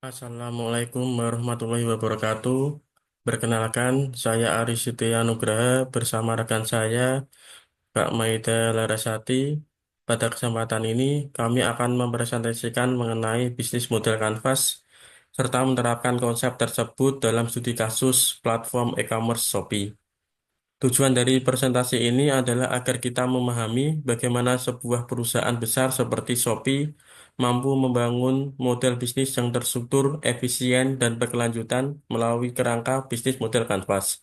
Assalamualaikum warahmatullahi wabarakatuh. Perkenalkan, saya Aris Setia Nugraha bersama rekan saya, Kak Maida Larasati. Pada kesempatan ini, kami akan mempresentasikan mengenai bisnis model Canvas serta menerapkan konsep tersebut dalam studi kasus platform e-commerce Shopee. Tujuan dari presentasi ini adalah agar kita memahami bagaimana sebuah perusahaan besar seperti Shopee mampu membangun model bisnis yang terstruktur, efisien, dan berkelanjutan melalui kerangka bisnis model Canvas.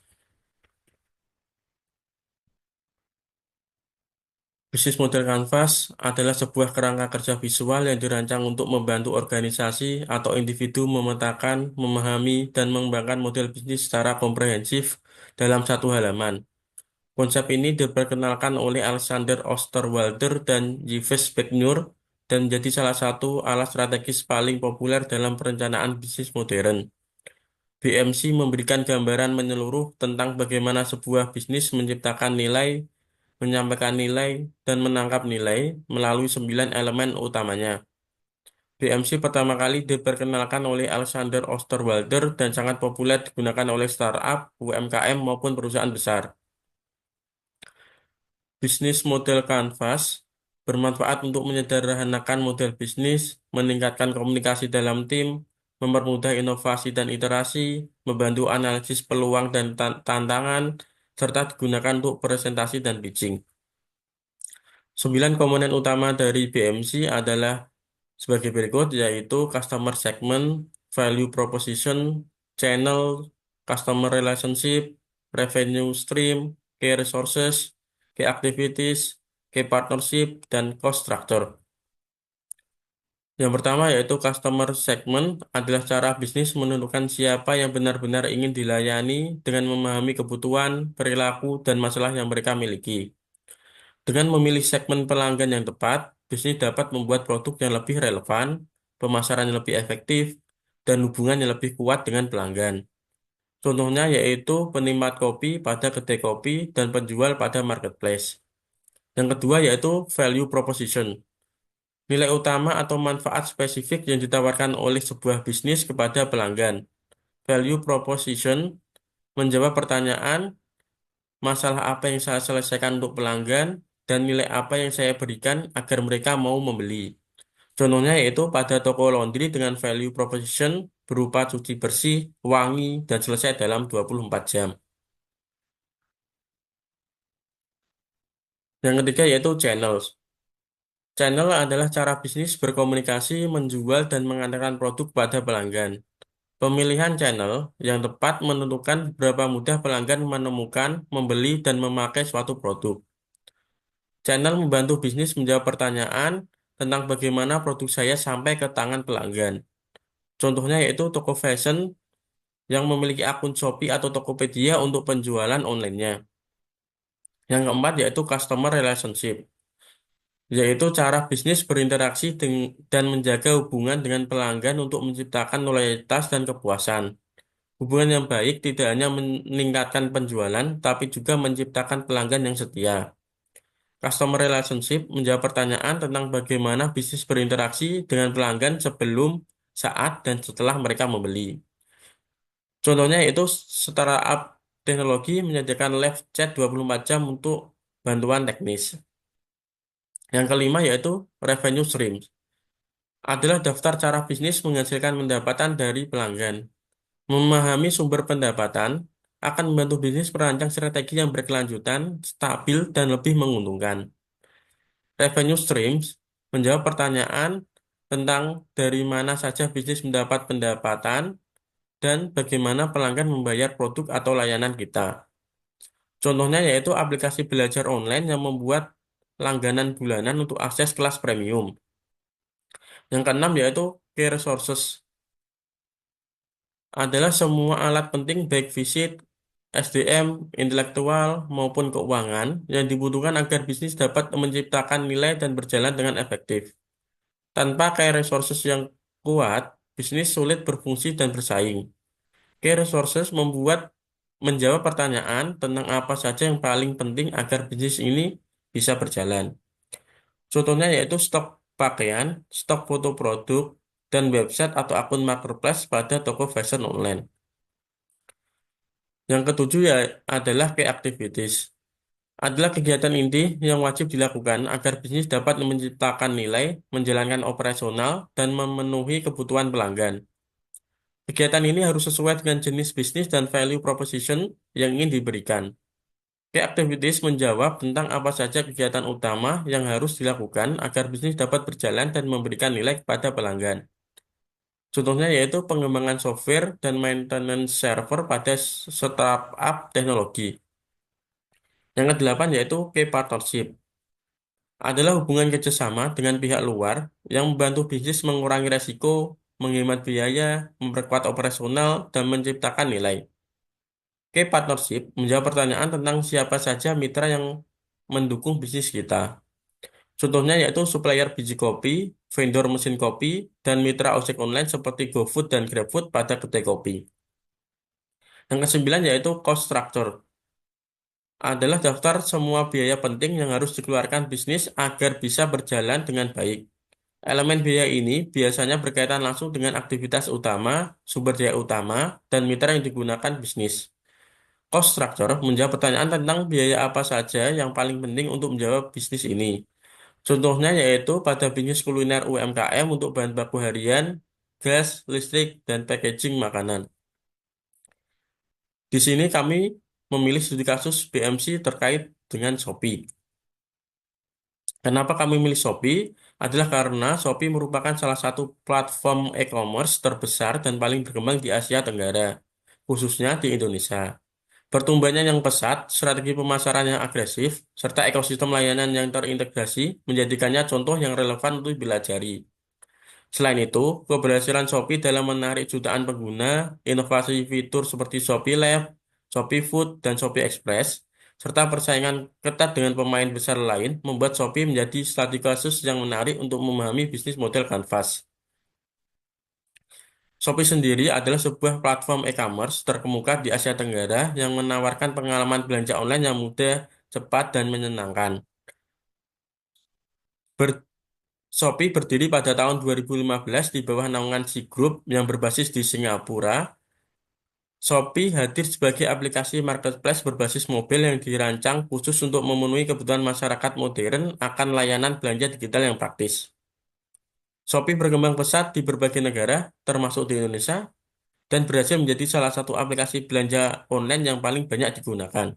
Bisnis model Canvas adalah sebuah kerangka kerja visual yang dirancang untuk membantu organisasi atau individu memetakan, memahami, dan mengembangkan model bisnis secara komprehensif dalam satu halaman. Konsep ini diperkenalkan oleh Alexander Osterwalder dan Yves Becknur dan menjadi salah satu alat strategis paling populer dalam perencanaan bisnis modern. BMC memberikan gambaran menyeluruh tentang bagaimana sebuah bisnis menciptakan nilai, menyampaikan nilai, dan menangkap nilai melalui 9 elemen utamanya. BMC pertama kali diperkenalkan oleh Alexander Osterwalder dan sangat populer digunakan oleh startup, UMKM maupun perusahaan besar. Bisnis model Canvas bermanfaat untuk menyederhanakan model bisnis, meningkatkan komunikasi dalam tim, mempermudah inovasi dan iterasi, membantu analisis peluang dan tantangan, serta digunakan untuk presentasi dan pitching. 9 komponen utama dari BMC adalah sebagai berikut, yaitu customer segment, value proposition, channel, customer relationship, revenue stream, key resources, key activities, key partnership, dan cost structure. Yang pertama yaitu customer segment adalah cara bisnis menentukan siapa yang benar-benar ingin dilayani dengan memahami kebutuhan, perilaku, dan masalah yang mereka miliki. Dengan memilih segmen pelanggan yang tepat, bisnis dapat membuat produk yang lebih relevan, pemasaran yang lebih efektif, dan hubungan yang lebih kuat dengan pelanggan. Contohnya yaitu penikmat kopi pada kedai kopi dan penjual pada marketplace. Yang kedua yaitu value proposition. Nilai utama atau manfaat spesifik yang ditawarkan oleh sebuah bisnis kepada pelanggan. Value proposition menjawab pertanyaan, masalah apa yang saya selesaikan untuk pelanggan, dan nilai apa yang saya berikan agar mereka mau membeli. Contohnya yaitu pada toko laundry dengan value proposition berupa cuci bersih, wangi, dan selesai dalam 24 jam. Yang ketiga yaitu channels. Channel adalah cara bisnis berkomunikasi, menjual, dan mengantarkan produk pada pelanggan. Pemilihan channel yang tepat menentukan berapa mudah pelanggan menemukan, membeli, dan memakai suatu produk. Channel membantu bisnis menjawab pertanyaan tentang bagaimana produk saya sampai ke tangan pelanggan. Contohnya yaitu toko fashion yang memiliki akun Shopee atau Tokopedia untuk penjualan online-nya. Yang keempat yaitu customer relationship, yaitu cara bisnis berinteraksi dan menjaga hubungan dengan pelanggan untuk menciptakan loyalitas dan kepuasan. Hubungan yang baik tidak hanya meningkatkan penjualan, tapi juga menciptakan pelanggan yang setia. Customer relationship menjawab pertanyaan tentang bagaimana bisnis berinteraksi dengan pelanggan sebelum, saat, dan setelah mereka membeli. Contohnya yaitu startup teknologi menyediakan live chat 24 jam untuk bantuan teknis. Yang kelima yaitu revenue stream. Adalah daftar cara bisnis menghasilkan pendapatan dari pelanggan. Memahami sumber pendapatan akan membantu bisnis merancang strategi yang berkelanjutan, stabil, dan lebih menguntungkan. Revenue streams menjawab pertanyaan tentang dari mana saja bisnis mendapat pendapatan dan bagaimana pelanggan membayar produk atau layanan kita. Contohnya yaitu aplikasi belajar online yang membuat langganan bulanan untuk akses kelas premium. Yang keenam yaitu key resources adalah semua alat penting baik fisik, SDM, intelektual maupun keuangan yang dibutuhkan agar bisnis dapat menciptakan nilai dan berjalan dengan efektif. Tanpa key resources yang kuat, bisnis sulit berfungsi dan bersaing. Key resources menjawab pertanyaan tentang apa saja yang paling penting agar bisnis ini bisa berjalan. Contohnya yaitu stok pakaian, stok foto produk, dan website atau akun marketplace pada toko fashion online. Yang ketujuh ya adalah key activities. Adalah kegiatan inti yang wajib dilakukan agar bisnis dapat menciptakan nilai, menjalankan operasional, dan memenuhi kebutuhan pelanggan. Kegiatan ini harus sesuai dengan jenis bisnis dan value proposition yang ingin diberikan. Key activities menjawab tentang apa saja kegiatan utama yang harus dilakukan agar bisnis dapat berjalan dan memberikan nilai kepada pelanggan. Contohnya yaitu pengembangan software dan maintenance server pada startup teknologi. Yang kedelapan yaitu key partnership. Adalah hubungan kerjasama dengan pihak luar yang membantu bisnis mengurangi resiko, menghemat biaya, memperkuat operasional, dan menciptakan nilai. Key partnership menjawab pertanyaan tentang siapa saja mitra yang mendukung bisnis kita. Contohnya yaitu supplier biji kopi, vendor mesin kopi, dan mitra ojek online seperti GoFood dan GrabFood pada kedai kopi. Yang kesembilan yaitu cost structure. Adalah daftar semua biaya penting yang harus dikeluarkan bisnis agar bisa berjalan dengan baik. Elemen biaya ini biasanya berkaitan langsung dengan aktivitas utama, sumber daya utama, dan mitra yang digunakan bisnis. Cost structure menjawab pertanyaan tentang biaya apa saja yang paling penting untuk menjawab bisnis ini. Contohnya yaitu pada bisnis kuliner UMKM untuk bahan baku harian, gas, listrik, dan packaging makanan. Di sini kami memilih studi kasus BMC terkait dengan Shopee. Kenapa kami memilih Shopee? Adalah karena Shopee merupakan salah satu platform e-commerce terbesar dan paling berkembang di Asia Tenggara, khususnya di Indonesia. Pertumbuhannya yang pesat, strategi pemasaran yang agresif, serta ekosistem layanan yang terintegrasi menjadikannya contoh yang relevan untuk dipelajari. Selain itu, keberhasilan Shopee dalam menarik jutaan pengguna, inovasi fitur seperti Shopee Lab, Shopee Food, dan Shopee Express, serta persaingan ketat dengan pemain besar lain membuat Shopee menjadi studi kasus yang menarik untuk memahami bisnis model kanvas. Shopee sendiri adalah sebuah platform e-commerce terkemuka di Asia Tenggara yang menawarkan pengalaman belanja online yang mudah, cepat, dan menyenangkan. Ber- Shopee berdiri pada tahun 2015 di bawah naungan Sea Group yang berbasis di Singapura. Shopee hadir sebagai aplikasi marketplace berbasis mobil yang dirancang khusus untuk memenuhi kebutuhan masyarakat modern akan layanan belanja digital yang praktis. Shopee berkembang pesat di berbagai negara, termasuk di Indonesia, dan berhasil menjadi salah satu aplikasi belanja online yang paling banyak digunakan.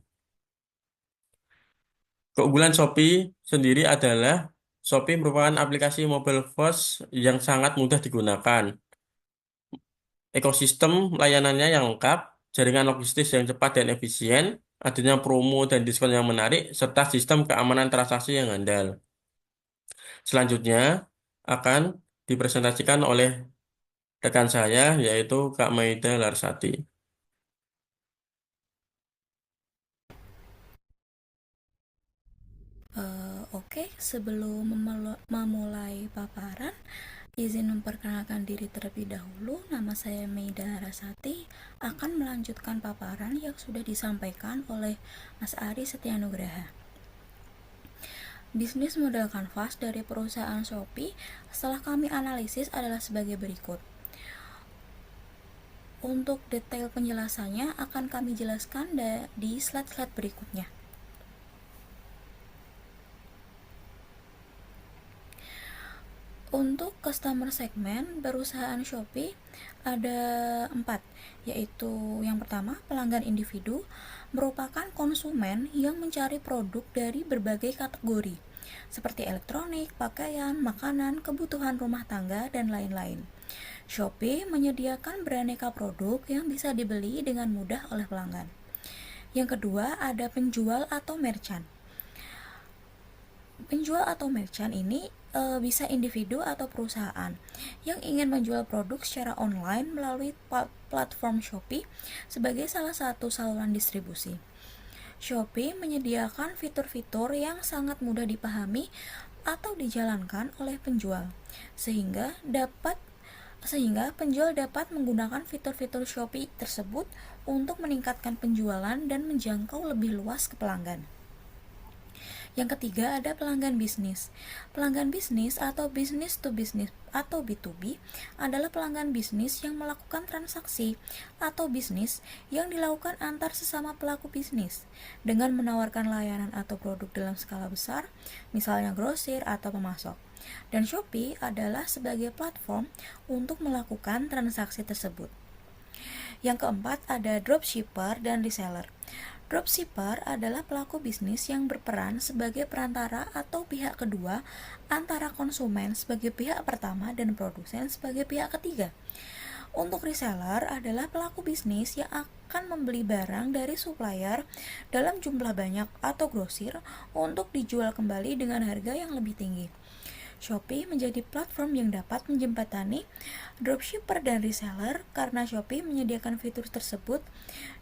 Keunggulan Shopee sendiri adalah Shopee merupakan aplikasi mobile first yang sangat mudah digunakan. Ekosistem layanannya yang lengkap, jaringan logistis yang cepat dan efisien, adanya promo dan diskon yang menarik, serta sistem keamanan transaksi yang handal. Selanjutnya akan dipresentasikan oleh rekan saya, yaitu Kak Maida Larsati. Oke, sebelum memulai paparan, izin memperkenalkan diri terlebih dahulu. Nama saya Meida Rasati, akan melanjutkan paparan yang sudah disampaikan oleh Mas Ari Setianugraha. Bisnis model kanvas dari perusahaan Shopee setelah kami analisis adalah sebagai berikut. Untuk detail penjelasannya akan kami jelaskan di slide-slide berikutnya. Untuk customer segment perusahaan Shopee ada 4, yaitu yang pertama pelanggan individu, merupakan konsumen yang mencari produk dari berbagai kategori seperti elektronik, pakaian, makanan, kebutuhan rumah tangga, dan lain-lain. Shopee menyediakan beraneka produk yang bisa dibeli dengan mudah oleh pelanggan. Yang kedua ada penjual atau merchant. Penjual atau merchant ini bisa individu atau perusahaan yang ingin menjual produk secara online melalui platform Shopee sebagai salah satu saluran distribusi. Shopee menyediakan fitur-fitur yang sangat mudah dipahami atau dijalankan oleh penjual, sehingga penjual dapat menggunakan fitur-fitur Shopee tersebut untuk meningkatkan penjualan dan menjangkau lebih luas ke pelanggan. Yang ketiga ada pelanggan bisnis. Pelanggan bisnis atau business to business atau B2B adalah pelanggan bisnis yang melakukan transaksi atau bisnis yang dilakukan antar sesama pelaku bisnis dengan menawarkan layanan atau produk dalam skala besar, misalnya grosir atau pemasok. Dan Shopee adalah sebagai platform untuk melakukan transaksi tersebut. Yang keempat ada dropshipper dan reseller. Dropshipper adalah pelaku bisnis yang berperan sebagai perantara atau pihak kedua antara konsumen sebagai pihak pertama dan produsen sebagai pihak ketiga. Untuk reseller adalah pelaku bisnis yang akan membeli barang dari supplier dalam jumlah banyak atau grosir untuk dijual kembali dengan harga yang lebih tinggi. Shopee menjadi platform yang dapat menjembatani dropshipper dan reseller karena Shopee menyediakan fitur tersebut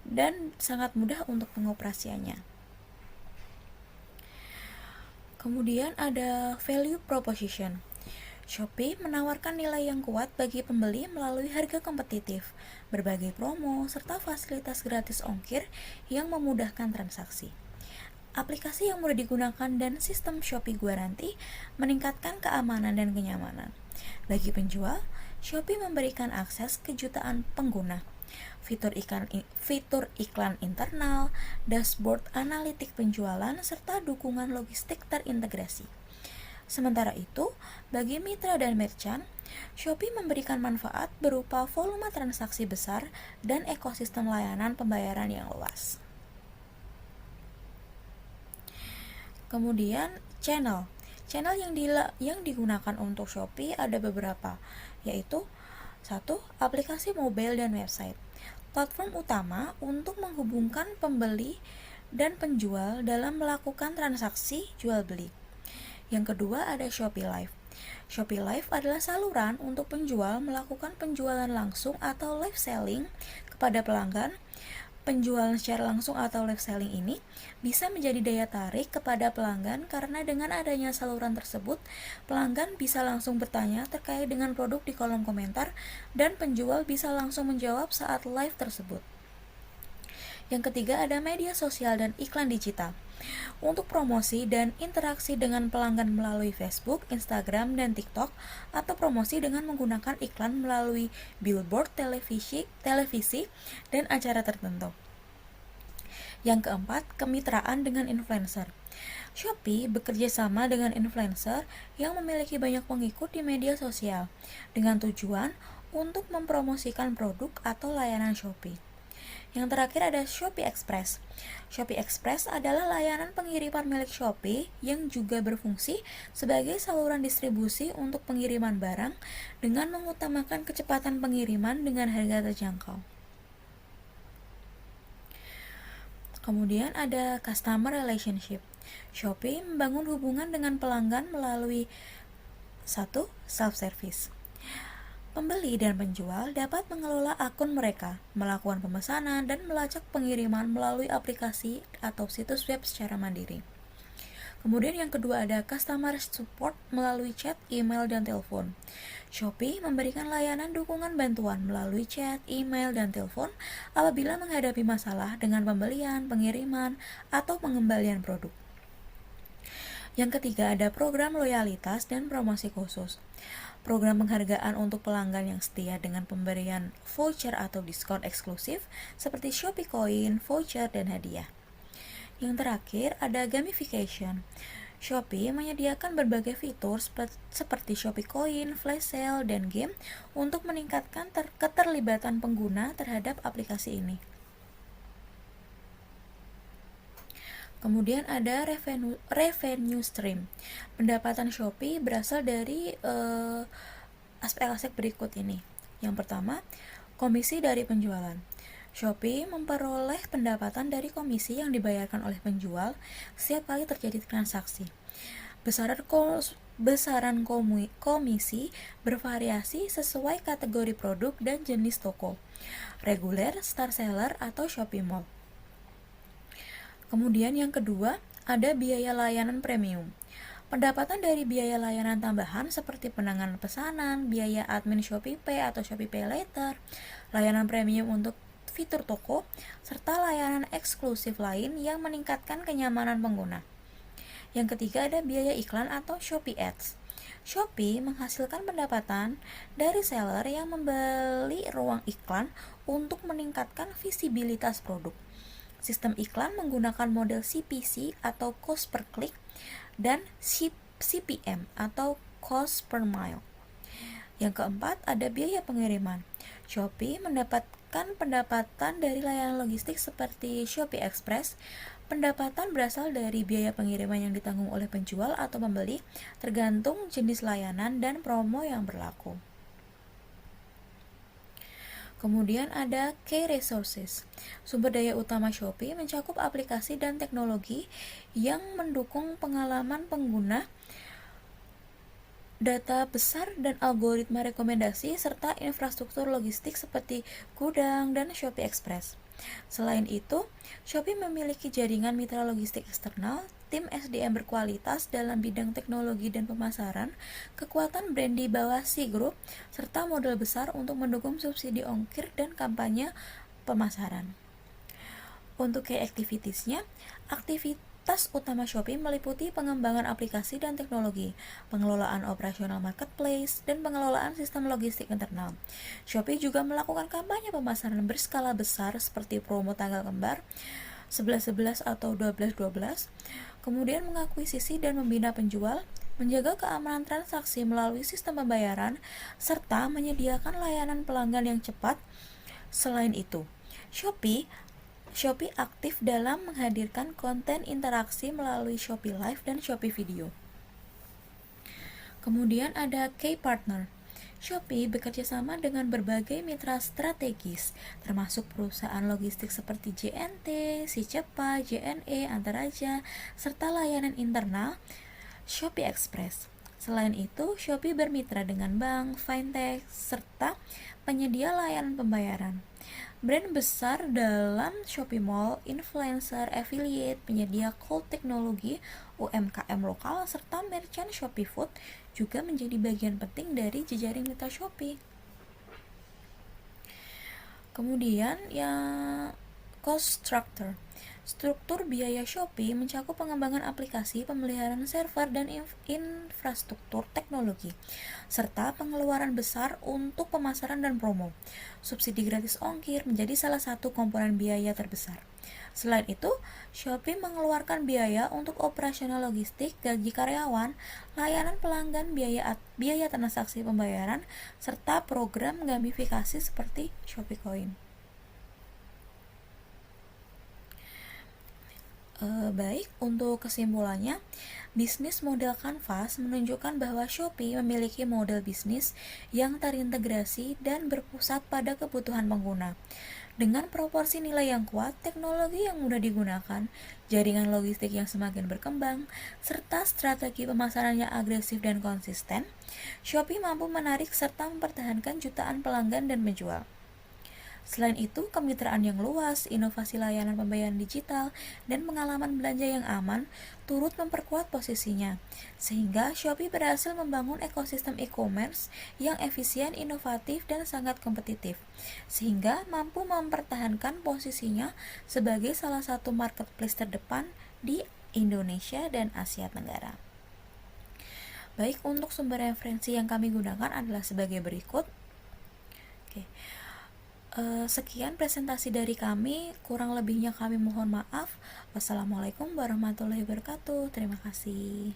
dan sangat mudah untuk pengoperasiannya. Kemudian ada value proposition. Shopee menawarkan nilai yang kuat bagi pembeli melalui harga kompetitif, berbagai promo, serta fasilitas gratis ongkir yang memudahkan transaksi. Aplikasi yang mudah digunakan dan sistem Shopee Guarantee meningkatkan keamanan dan kenyamanan. Bagi penjual, Shopee memberikan akses ke jutaan pengguna, fitur iklan internal, dashboard analitik penjualan, serta dukungan logistik terintegrasi. Sementara itu, bagi mitra dan merchant, Shopee memberikan manfaat berupa volume transaksi besar dan ekosistem layanan pembayaran yang luas. Kemudian channel yang digunakan untuk Shopee ada beberapa, yaitu 1. Aplikasi mobile dan website. Platform utama untuk menghubungkan pembeli dan penjual dalam melakukan transaksi jual beli. Yang kedua ada Shopee Live. Shopee Live adalah saluran untuk penjual melakukan penjualan langsung atau live selling kepada pelanggan. Penjualan secara langsung atau live selling ini bisa menjadi daya tarik kepada pelanggan karena dengan adanya saluran tersebut, pelanggan bisa langsung bertanya terkait dengan produk di kolom komentar dan penjual bisa langsung menjawab saat live tersebut. Yang ketiga ada media sosial dan iklan digital. Untuk promosi dan interaksi dengan pelanggan melalui Facebook, Instagram, dan TikTok, atau promosi dengan menggunakan iklan melalui billboard, televisi, dan acara tertentu. Yang keempat, kemitraan dengan influencer. Shopee bekerja sama dengan influencer yang memiliki banyak pengikut di media sosial dengan tujuan untuk mempromosikan produk atau layanan Shopee. Yang terakhir ada Shopee Express. Shopee Express adalah layanan pengiriman milik Shopee yang juga berfungsi sebagai saluran distribusi untuk pengiriman barang dengan mengutamakan kecepatan pengiriman dengan harga terjangkau. Kemudian ada customer relationship. Shopee membangun hubungan dengan pelanggan melalui 1. Self-service. Pembeli dan penjual dapat mengelola akun mereka, melakukan pemesanan, dan melacak pengiriman melalui aplikasi atau situs web secara mandiri. Kemudian yang kedua ada customer support melalui chat, email, dan telepon. Shopee memberikan layanan dukungan bantuan melalui chat, email, dan telepon apabila menghadapi masalah dengan pembelian, pengiriman, atau pengembalian produk. Yang ketiga ada program loyalitas dan promosi khusus. Program penghargaan untuk pelanggan yang setia dengan pemberian voucher atau diskon eksklusif seperti Shopee Coin, voucher, dan hadiah. Yang terakhir ada gamification. Shopee menyediakan berbagai fitur seperti Shopee Coin, flash sale, dan game untuk meningkatkan keterlibatan pengguna terhadap aplikasi ini. Kemudian ada revenue stream. Pendapatan Shopee berasal dari aspek-aspek berikut ini. Yang pertama, komisi dari penjualan. Shopee memperoleh pendapatan dari komisi yang dibayarkan oleh penjual setiap kali terjadi transaksi. Besaran komisi bervariasi sesuai kategori produk dan jenis toko, reguler, star seller, atau Shopee Mall. Kemudian yang kedua, ada biaya layanan premium. Pendapatan dari biaya layanan tambahan seperti penanganan pesanan, biaya admin Shopee Pay atau Shopee Pay Later, layanan premium untuk fitur toko, serta layanan eksklusif lain yang meningkatkan kenyamanan pengguna. Yang ketiga ada biaya iklan atau Shopee Ads. Shopee menghasilkan pendapatan dari seller yang membeli ruang iklan untuk meningkatkan visibilitas produk. Sistem iklan menggunakan model CPC atau cost per click dan CPM atau cost per mile. Yang keempat, ada biaya pengiriman. Shopee mendapatkan pendapatan dari layanan logistik seperti Shopee Express. Pendapatan berasal dari biaya pengiriman yang ditanggung oleh penjual atau pembeli, tergantung jenis layanan dan promo yang berlaku. Kemudian ada Key Resources. Sumber daya utama Shopee mencakup aplikasi dan teknologi yang mendukung pengalaman pengguna, data besar dan algoritma rekomendasi, serta infrastruktur logistik seperti gudang dan Shopee Express. Selain itu, Shopee memiliki jaringan mitra logistik eksternal, tim SDM berkualitas dalam bidang teknologi dan pemasaran, kekuatan brand di bawah C Group, serta modal besar untuk mendukung subsidi ongkir dan kampanye pemasaran. Untuk key activitiesnya, aktivitas utama Shopee meliputi pengembangan aplikasi dan teknologi, pengelolaan operasional marketplace, dan pengelolaan sistem logistik internal. Shopee juga melakukan kampanye pemasaran berskala besar seperti promo tanggal kembar 11-11 atau 12-12, kemudian mengakuisisi dan membina penjual, menjaga keamanan transaksi melalui sistem pembayaran, serta menyediakan layanan pelanggan yang cepat. Selain itu, Shopee aktif dalam menghadirkan konten interaksi melalui Shopee Live dan Shopee Video. Kemudian ada Key Partner. Shopee bekerja sama dengan berbagai mitra strategis, termasuk perusahaan logistik seperti JNT, Sicepa, JNE, Antaraja, serta layanan internal Shopee Express. Selain itu, Shopee bermitra dengan bank, fintech, serta penyedia layanan pembayaran. Brand besar dalam Shopee Mall, influencer, affiliate, penyedia cloud teknologi, UMKM lokal, serta merchant Shopee Food juga menjadi bagian penting dari jejaring mitra Shopee. Kemudian yang cost structure. Struktur biaya Shopee mencakup pengembangan aplikasi, pemeliharaan server, dan infrastruktur teknologi, serta pengeluaran besar untuk pemasaran dan promo. Subsidi gratis ongkir menjadi salah satu komponen biaya terbesar. Selain itu, Shopee mengeluarkan biaya untuk operasional logistik, gaji karyawan, layanan pelanggan, biaya transaksi pembayaran, serta program gamifikasi seperti Shopee Coin. Baik, untuk kesimpulannya, bisnis model Canvas menunjukkan bahwa Shopee memiliki model bisnis yang terintegrasi dan berpusat pada kebutuhan pengguna. Dengan proporsi nilai yang kuat, teknologi yang mudah digunakan, jaringan logistik yang semakin berkembang, serta strategi pemasaran yang agresif dan konsisten, Shopee mampu menarik serta mempertahankan jutaan pelanggan dan penjual. Selain itu, kemitraan yang luas, inovasi layanan pembayaran digital, dan pengalaman belanja yang aman turut memperkuat posisinya, sehingga Shopee berhasil membangun ekosistem e-commerce yang efisien, inovatif, dan sangat kompetitif, sehingga mampu mempertahankan posisinya sebagai salah satu marketplace terdepan di Indonesia dan Asia Tenggara. Baik, untuk sumber referensi yang kami gunakan adalah sebagai berikut. Oke. Sekian presentasi dari kami, kurang lebihnya kami mohon maaf. Wassalamualaikum warahmatullahi wabarakatuh. Terima kasih.